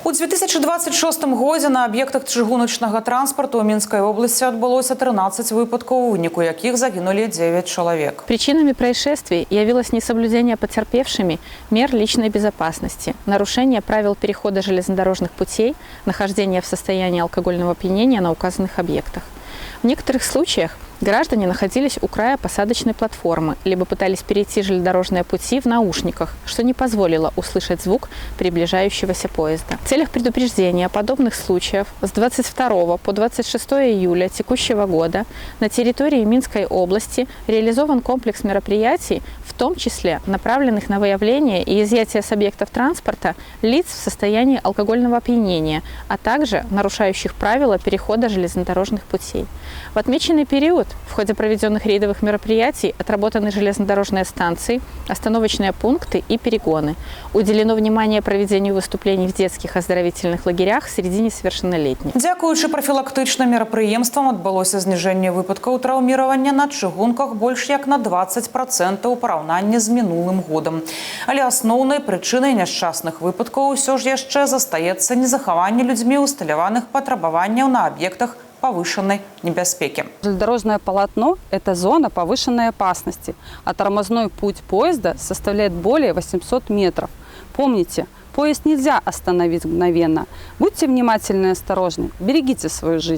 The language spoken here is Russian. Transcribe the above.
У 2026 годзе на аб'ектах чыгуначнага транспарту ў Мінскай области адбылося 13 выпадков, у выніку якіх загинули 9 человек. Причинами происшествий явилось несоблюдение потерпевшими мер личной безопасности, нарушение правил перехода железнодорожных путей, нахождение в состоянии алкогольного опьянения на указанных объектах. В некоторых случаях граждане находились у края посадочной платформы, либо пытались перейти железнодорожные пути в наушниках, что не позволило услышать звук приближающегося поезда. В целях предупреждения подобных случаев с 22 по 26 июля текущего года на территории Минской области реализован комплекс мероприятий, в том числе направленных на выявление и изъятие с объектов транспорта лиц в состоянии алкогольного опьянения, а также нарушающих правила перехода железнодорожных путей. В отмеченный период в ходе проведенных рейдовых мероприятий отработаны железнодорожные станции, остановочные пункты и перегоны. Уделено внимание проведению выступлений в детских оздоровительных лагерях среди несовершеннолетних. Дзякуючы профілактычным мерапрыемствам адбылося зніжэнне выпадкаў траўміравання на чыгунках больш як на 20% у параўнанні з мінулым годам. Але асноўнай прычынай няшчасных выпадкаў усё ж яшчэ застаецца незахаванне людзьмі усталяваных патрабаванняў на аб'ектах повышенной небяспеки. Железнодорожное полотно – это зона повышенной опасности, а тормозной путь поезда составляет более 800 метров. Помните, поезд нельзя остановить мгновенно. Будьте внимательны и осторожны, берегите свою жизнь.